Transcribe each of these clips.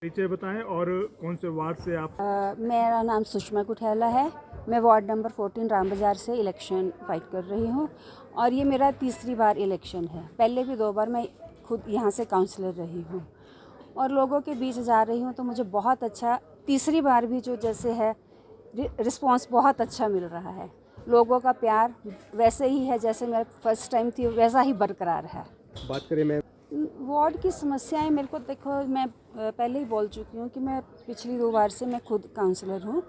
परिचय बताएं और कौन से वार्ड से आप? मेरा नाम सुषमा कुठेला है। मैं वार्ड नंबर 14 राम बाज़ार से इलेक्शन फाइट कर रही हूँ और ये मेरा तीसरी बार इलेक्शन है। पहले भी 2 बार मैं खुद यहाँ से काउंसलर रही हूँ और लोगों के बीच जा रही हूँ, तो मुझे बहुत अच्छा तीसरी बार भी जो जैसे है रिस्पांस बहुत अच्छा मिल रहा है। लोगों का प्यार वैसे ही है जैसे मेरा फर्स्ट टाइम थी, वैसा ही बरकरार है। बात करें मैं वार्ड की समस्याएं, मेरे को देखो, मैं पहले ही बोल चुकी हूँ कि मैं पिछली 2 बार से मैं खुद काउंसलर हूँ।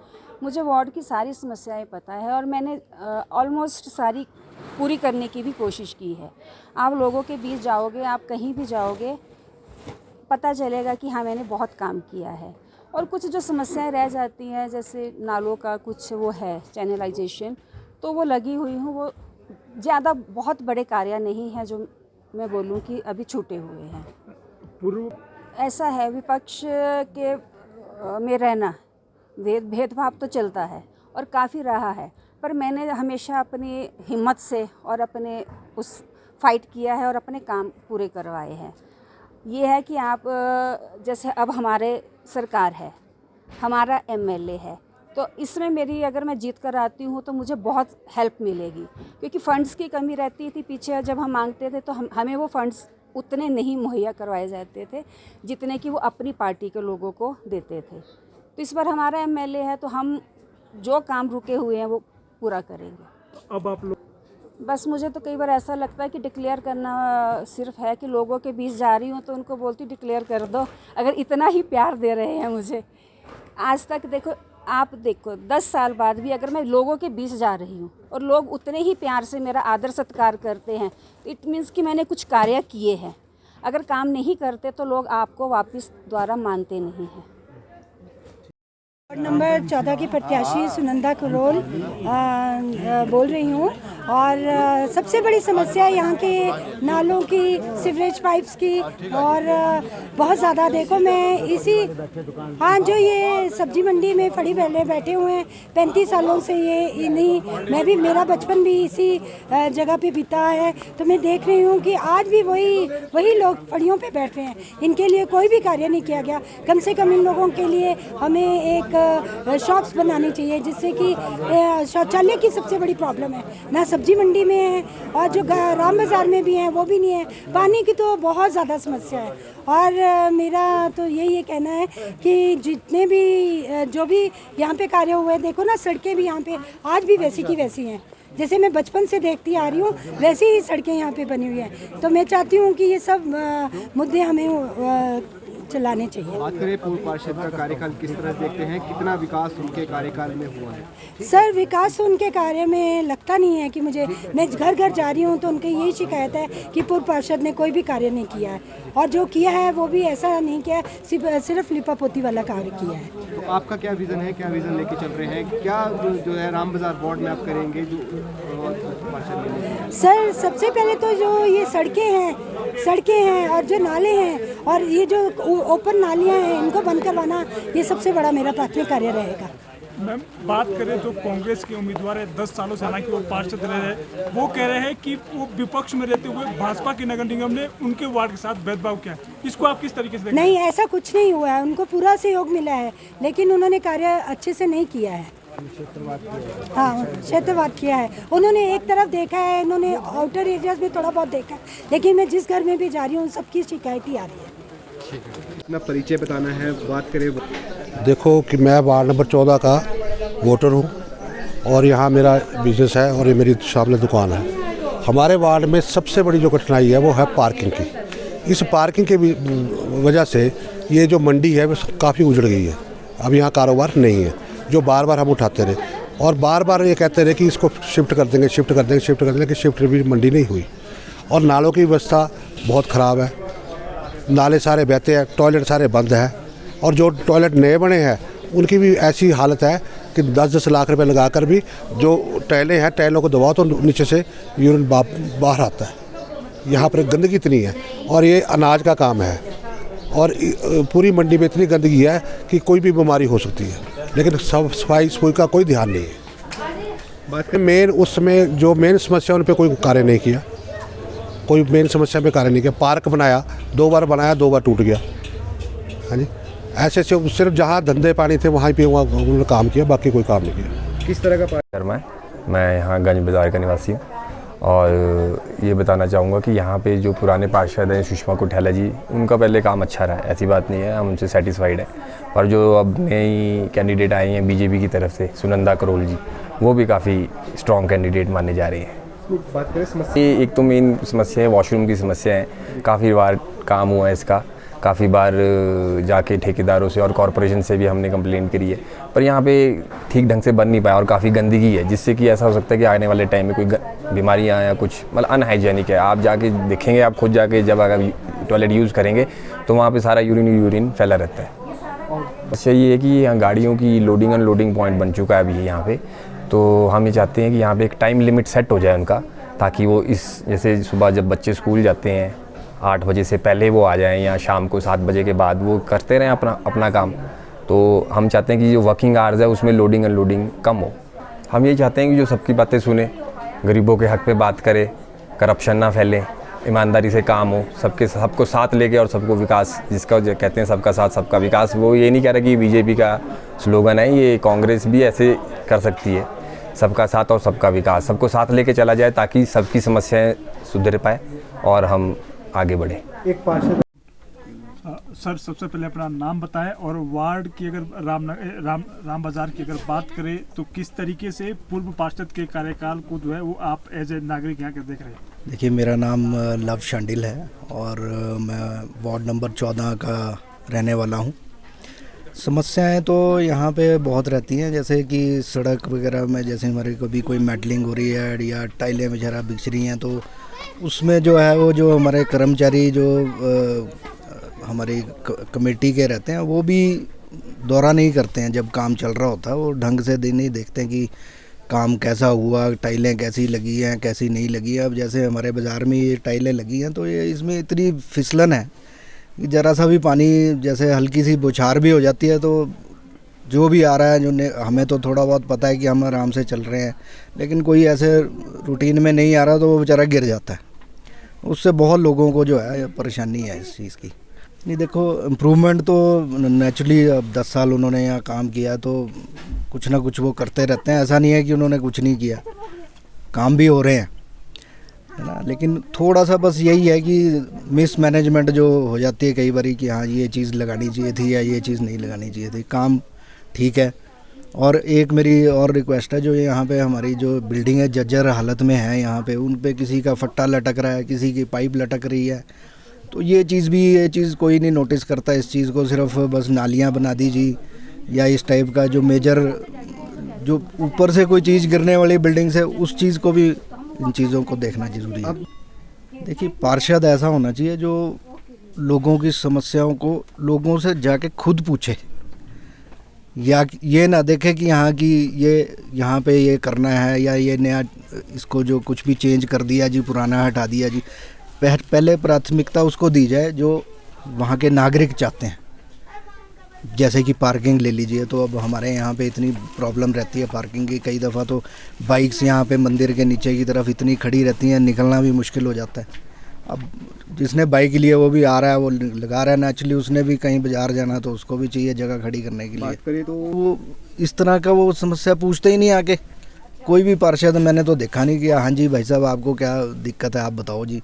मुझे वार्ड की सारी समस्याएं पता है और मैंने ऑलमोस्ट सारी पूरी करने की भी कोशिश की है। आप लोगों के बीच जाओगे, आप कहीं भी जाओगे, पता चलेगा कि हाँ, मैंने बहुत काम किया है। और कुछ जो समस्याएं रह जाती हैं, जैसे नालों का कुछ वो है चैनलाइजेशन, तो वो लगी हुई हूँ। वो ज़्यादा बहुत बड़े कार्य नहीं है जो मैं बोलूं कि अभी छूटे हुए हैं। पूर्व ऐसा है, विपक्ष के में रहना भेदभाव तो चलता है और काफ़ी रहा है, पर मैंने हमेशा अपनी हिम्मत से और अपने उस फाइट किया है और अपने काम पूरे करवाए हैं। ये है कि आप जैसे अब हमारे सरकार है, हमारा एमएलए है, तो इसमें मेरी अगर मैं जीत कर आती हूँ तो मुझे बहुत हेल्प मिलेगी, क्योंकि फ़ंड्स की कमी रहती थी। पीछे जब हम मांगते थे तो हमें वो फ़ंड्स उतने नहीं मुहैया करवाए जाते थे जितने कि वो अपनी पार्टी के लोगों को देते थे। तो इस बार हमारा एमएलए है, तो हम जो काम रुके हुए हैं वो पूरा करेंगे। अब आप लोग बस मुझे तो कई बार ऐसा लगता है कि डिक्लेयर करना सिर्फ है कि लोगों के बीच जा रही हूँ तो उनको बोलती डिक्लेयर कर दो, अगर इतना ही प्यार दे रहे हैं मुझे। आज तक देखो, आप देखो 10 साल बाद भी अगर मैं लोगों के बीच जा रही हूँ और लोग उतने ही प्यार से मेरा आदर सत्कार करते हैं, तो इट मीन्स कि मैंने कुछ कार्य किए हैं। अगर काम नहीं करते तो लोग आपको वापस दोबारा मानते नहीं हैं। वार्ड नंबर 14 की प्रत्याशी सुनंदा करोल बोल रही हूँ और सबसे बड़ी समस्या यहाँ के नालों की, सीवरेज पाइप्स की और बहुत ज़्यादा। देखो, मैं इसी जो ये सब्जी मंडी में फड़ी पहले बैठे हुए हैं 35 सालों से, ये इन्हीं मैं भी, मेरा बचपन भी इसी जगह पे बीता है, तो मैं देख रही हूँ कि आज भी वही लोग फड़ियों पे बैठ रहे हैं। इनके लिए कोई भी कार्य नहीं किया गया। कम से कम इन लोगों के लिए हमें एक शॉप्स बनानी चाहिए, जिससे कि शौचालय की सबसे बड़ी प्रॉब्लम है, ना सब्जी मंडी में है और जो राम बाज़ार में भी है वो भी नहीं है। पानी की तो बहुत ज़्यादा समस्या है और मेरा तो यही कहना है कि जितने भी जो भी यहाँ पे कार्य हुए, देखो ना, सड़कें भी यहाँ पे आज भी वैसी की वैसी हैं, जैसे मैं बचपन से देखती आ रही हूँ वैसी ही सड़कें यहाँ पे बनी हुई हैं। तो मैं चाहती हूँ कि ये सब मुद्दे हमें चलाने चाहिए। बात करें पूर्व पार्षद का कार्यकाल किस तरह देखते हैं, कितना विकास उनके कार्यकाल में हुआ है? सर, विकास उनके कार्य में लगता नहीं है कि मुझे, मैं घर घर जा रही हूँ तो उनकी यही शिकायत है कि पूर्व पार्षद ने कोई भी कार्य नहीं किया है और जो किया है वो भी ऐसा नहीं किया, सिर्फ लिपापोती वाला कार्य किया है। तो आपका क्या विज़न है, क्या विज़न लेके चल रहे हैं, क्या जो है राम बाज़ार वार्ड में आप करेंगे जो पार्षद ने? सर, सबसे पहले तो जो ये सड़कें हैं और जो नाले हैं और ये जो ओपन नालियाँ हैं, इनको बंद करवाना, ये सबसे बड़ा मेरा प्राथमिक कार्य रहेगा। मैम, बात करें जो कांग्रेस के उम्मीदवार है, 10 सालों से हालांकि वो पार्षद रहे हैं, वो कह रहे हैं कि वो विपक्ष में रहते हुए भाजपा के नगर निगम ने उनके वार्ड के साथ भेदभाव किया। इसको आप किस तरीके से देखते हैं? नहीं, ऐसा कुछ नहीं हुआ है, उनको पूरा सहयोग मिला है, लेकिन उन्होंने कार्य अच्छे से नहीं किया है। हाँ, क्षेत्रवाद किया है उन्होंने। एक तरफ देखा है, उन्होंने आउटर एरियाज में थोड़ा बहुत देखा है, लेकिन मैं जिस घर में भी जा रही हूँ सबकी शिकायत ही आ रही है। अपना परिचय बताना है। बात करें, देखो कि मैं वार्ड नंबर 14 का वोटर हूँ और यहाँ मेरा बिजनेस है और ये मेरी सामने दुकान है। हमारे वार्ड में सबसे बड़ी जो कठिनाई है वो है पार्किंग की। इस पार्किंग के वजह से ये जो मंडी है वो काफ़ी उजड़ गई है। अब यहाँ कारोबार नहीं है, जो बार बार हम उठाते रहे और बार बार ये कहते रहे कि इसको शिफ्ट कर देंगे, लेकिन शिफ्ट भी मंडी नहीं हुई। और नालों की व्यवस्था बहुत ख़राब है, नाले सारे बहते हैं, टॉयलेट सारे बंद हैं और जो टॉयलेट नए बने हैं उनकी भी ऐसी हालत है कि 10-10 लाख रुपए लगाकर भी जो टाइलें हैं, टाइलों को दबाओ तो नीचे से यूरिन बाहर आता है। यहाँ पर गंदगी इतनी है और ये अनाज का काम है और पूरी मंडी में इतनी गंदगी है कि कोई भी बीमारी हो सकती है, लेकिन सफाई का कोई ध्यान नहीं है। बात मेन समस्या उन पर कोई कार्य नहीं किया, कोई मेन समस्या पे कार्य नहीं किया। पार्क बनाया, 2 बार बनाया, 2 बार टूट गया। हाँ जी, ऐसे से सिर्फ जहाँ धंधे पानी थे वहाँ पे वहाँ उन्होंने काम किया, बाकी कोई काम नहीं किया। किस तरह का शर्मा है, मैं यहाँ गंज बाज़ार का निवासी हूँ और ये बताना चाहूँगा कि यहाँ पे जो पुराने पार्षद हैं सुषमा कोठाला जी, उनका पहले काम अच्छा रहा है, ऐसी बात नहीं है, हम उनसे सेटिस्फाइड हैं। पर जो अब नई कैंडिडेट आई हैं बीजेपी की तरफ से, सुनंदा करोल जी, वो भी काफ़ी स्ट्रॉन्ग कैंडिडेट माने जा रहे हैं। बात करें समस्या, ये एक तो मेन समस्या है वॉशरूम की समस्या है, काफ़ी बार काम हुआ है इसका, काफ़ी बार जाके ठेकेदारों से और कॉरपोरेशन से भी हमने कंप्लेंट करी है, पर यहाँ पे ठीक ढंग से बन नहीं पाया और काफ़ी गंदगी है, जिससे कि ऐसा हो सकता है कि आने वाले टाइम में कोई बीमारियाँ या कुछ मतलब अनहाइजेनिक है। आप जाके देखेंगे, आप खुद जाके जब अगर टॉयलेट यूज़ करेंगे तो वहाँ पे सारा यूरिन फैला रहता है। अच्छा ये है कि यहाँ गाड़ियों की लोडिंग अनलोडिंग पॉइंट बन चुका है अभी यहाँ पे, तो हम ये चाहते हैं कि यहाँ पे एक टाइम लिमिट सेट हो जाए उनका, ताकि वो इस जैसे सुबह जब बच्चे स्कूल जाते हैं 8 बजे से पहले वो आ जाएं या शाम को 7 बजे के बाद वो करते रहें अपना काम। तो हम चाहते हैं कि जो वर्किंग आवर्स है उसमें लोडिंग अनलोडिंग कम हो। हम ये चाहते हैं कि जो सबकी बातें सुने, गरीबों के हक पे बात करे, करप्शन ना फैले, ईमानदारी से काम हो, सबको साथ लेके और सबको विकास, जिसका जो कहते हैं सबका साथ सबका विकास, वो ये नहीं कह रहा कि बीजेपी का स्लोगन है, ये कांग्रेस भी ऐसे कर सकती है, सबका साथ और सबका विकास, सबको साथ लेके चला जाए ताकि सबकी समस्याएं सुधर पाए और हम आगे बढ़े। एक पार्षद सर सबसे पहले अपना नाम बताएं और वार्ड की अगर राम बाजार की अगर बात करें तो किस तरीके से पूर्व पार्षद के कार्यकाल को जो है वो आप एज ए नागरिक यहाँ के देख रहे हैं? देखिए, मेरा नाम लव शांडिल है और मैं वार्ड नंबर 14 का रहने वाला हूँ। समस्याएं तो यहाँ पे बहुत रहती हैं, जैसे कि सड़क वगैरह में जैसे हमारे कभी कोई मेटलिंग हो रही है या टाइलें वगैरह बिछ रही हैं, तो उसमें जो है वो जो हमारे कर्मचारी जो हमारी कमेटी के रहते हैं वो भी दौरा नहीं करते हैं जब काम चल रहा होता है, वो ढंग से नहीं देखते हैं कि काम कैसा हुआ, टाइलें कैसी लगी हैं कैसी नहीं लगी है। अब जैसे हमारे बाज़ार में ये टाइलें लगी हैं तो ये इसमें इतनी फिसलन है कि ज़रा सा भी पानी जैसे हल्की सी बौछार भी हो जाती है तो जो भी आ रहा है जो हमें तो थोड़ा बहुत पता है कि हम आराम से चल रहे हैं, लेकिन कोई ऐसे रूटीन में नहीं आ रहा तो वो बेचारा गिर जाता है। उससे बहुत लोगों को जो है परेशानी है इस चीज़ की। नहीं देखो, इम्प्रूवमेंट तो नेचुरली अब 10 साल उन्होंने यहाँ काम किया तो कुछ ना कुछ वो करते रहते हैं, ऐसा नहीं है कि उन्होंने कुछ नहीं किया, काम भी हो रहे हैं, है ना। लेकिन थोड़ा सा बस यही है कि मिस मैनेजमेंट जो हो जाती है कई बार कि हाँ ये चीज़ लगानी चाहिए थी या ये चीज़ नहीं लगानी चाहिए थी। काम ठीक है। और एक मेरी और रिक्वेस्ट है, जो यहाँ पे हमारी जो बिल्डिंग है जर्जर हालत में है, यहाँ पे उन पे किसी का फट्टा लटक रहा है, किसी की पाइप लटक रही है, तो ये चीज़ कोई नहीं नोटिस करता इस चीज़ को। सिर्फ बस नालियाँ बना दीजिए या इस टाइप का जो मेजर जो ऊपर से कोई चीज़ गिरने वाली बिल्डिंग से, उस चीज़ को भी इन चीज़ों को देखना ज़रूरी है। देखिए, पार्षद ऐसा होना चाहिए जो लोगों की समस्याओं को लोगों से जाके खुद पूछे, या ये ना देखे कि यहाँ पे ये करना है या ये नया इसको जो कुछ भी चेंज कर दिया जी, पुराना हटा दिया जी। पहले प्राथमिकता उसको दी जाए जो वहाँ के नागरिक चाहते हैं। जैसे कि पार्किंग ले लीजिए, तो अब हमारे यहाँ पे इतनी प्रॉब्लम रहती है पार्किंग की, कई दफ़ा तो बाइक्स यहाँ पे मंदिर के नीचे की तरफ इतनी खड़ी रहती हैं, निकलना भी मुश्किल हो जाता है। अब जिसने बाइक लिया वो भी आ रहा है, वो लगा रहा है, नेचुरली उसने भी कहीं बाजार जाना तो उसको भी चाहिए जगह खड़ी करने के लिए। बात करें तो वो इस तरह का वो समस्या पूछते ही नहीं आके, कोई भी पार्षद मैंने तो देखा नहीं कि हाँ जी भाई साहब आपको क्या दिक्कत है आप बताओ जी,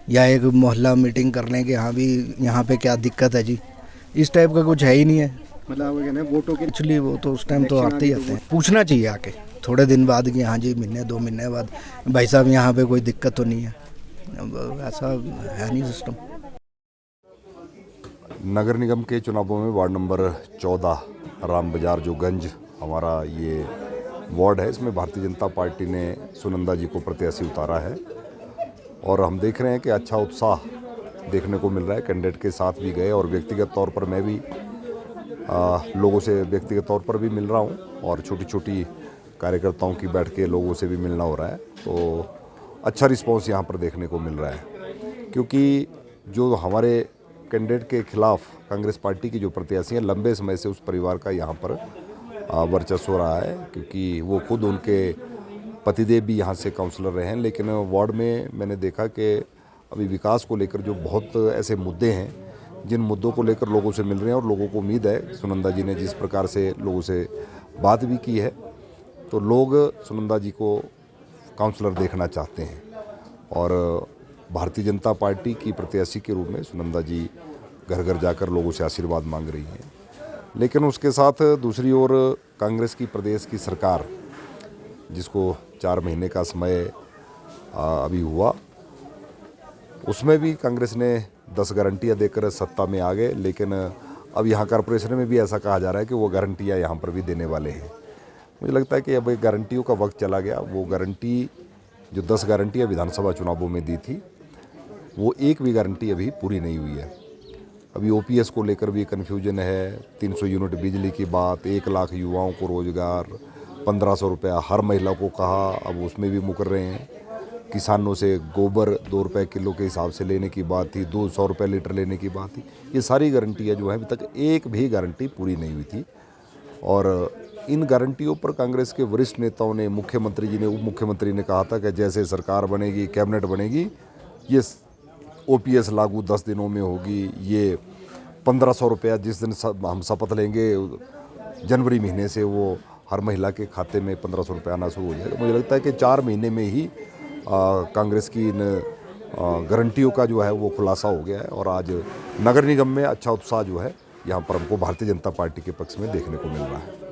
या एक मोहल्ला मीटिंग कर लें कि हाँ भी यहाँ पे क्या दिक्कत है जी, इस टाइप का कुछ है ही नहीं है। मतलब कहना है वोटों के एक्चुअली वो तो उस टाइम तो आते ही आते हैं, पूछना चाहिए आके थोड़े दिन बाद कि हाँ जी महीने 2 महीने बाद भाई साहब यहाँ पे कोई दिक्कत तो नहीं है। अब ऐसा है नहीं सिस्टम। नगर निगम के चुनावों में वार्ड नंबर 14 राम बाजार जो गंज हमारा ये वार्ड है, इसमें भारतीय जनता पार्टी ने सुनंदा जी को प्रत्याशी उतारा है और हम देख रहे हैं कि अच्छा उत्साह देखने को मिल रहा है। कैंडिडेट के साथ भी गए और व्यक्तिगत तौर पर मैं भी लोगों से व्यक्तिगत तौर पर भी मिल रहा हूं और छोटी छोटी कार्यकर्ताओं की बैठ के लोगों से भी मिलना हो रहा है, तो अच्छा रिस्पांस यहां पर देखने को मिल रहा है। क्योंकि जो हमारे कैंडिडेट के खिलाफ कांग्रेस पार्टी की जो प्रत्याशी हैं, लंबे समय से उस परिवार का यहाँ पर वर्चस्व रहा है, क्योंकि वो खुद उनके पतिदेव भी यहाँ से काउंसलर रहे हैं। लेकिन वार्ड में मैंने देखा कि अभी विकास को लेकर जो बहुत ऐसे मुद्दे हैं जिन मुद्दों को लेकर लोगों से मिल रहे हैं और लोगों को उम्मीद है, सुनंदा जी ने जिस प्रकार से लोगों से बात भी की है, तो लोग सुनंदा जी को काउंसलर देखना चाहते हैं और भारतीय जनता पार्टी की प्रत्याशी के रूप में सुनंदा जी घर घर जाकर लोगों से आशीर्वाद मांग रही हैं। लेकिन उसके साथ दूसरी ओर कांग्रेस की प्रदेश की सरकार, जिसको 4 महीने का समय अभी हुआ, उसमें भी कांग्रेस ने 10 गारंटियाँ देकर सत्ता में आ गए। लेकिन अब यहाँ कॉरपोरेशन में भी ऐसा कहा जा रहा है कि वो गारंटियाँ यहाँ पर भी देने वाले हैं। मुझे लगता है कि अब एक गारंटियों का वक्त चला गया। वो गारंटी जो 10 गारंटियाँ विधानसभा चुनावों में दी थी, वो एक भी गारंटी अभी पूरी नहीं हुई है। अभी ओपीएस को लेकर भी कन्फ्यूजन है, 300 यूनिट बिजली की बात, 1 लाख युवाओं को रोजगार, 1500 रुपया हर महिला को कहा, अब उसमें भी मुकर रहे हैं। किसानों से गोबर 2 रुपये किलो के हिसाब से लेने की बात थी, 200 रुपये लीटर लेने की बात थी। ये सारी गारंटियाँ जो हैं अभी तक एक भी गारंटी पूरी नहीं हुई थी। और इन गारंटियों पर कांग्रेस के वरिष्ठ नेताओं ने, मुख्यमंत्री जी ने, उप मुख्यमंत्री ने कहा था कि जैसे सरकार बनेगी, कैबिनेट बनेगी, ये ओपीएस लागू 10 दिनों में होगी। ये 1500 रुपया जिस दिन हम शपथ लेंगे जनवरी महीने से वो हर महिला के खाते में 1500 रुपया आना शुरू हो जाएगा। मुझे लगता है कि 4 महीने में ही कांग्रेस की इन गारंटियों का जो है वो खुलासा हो गया है। और आज नगर निगम में अच्छा उत्साह जो है यहाँ पर हमको भारतीय जनता पार्टी के पक्ष में देखने को मिल रहा है।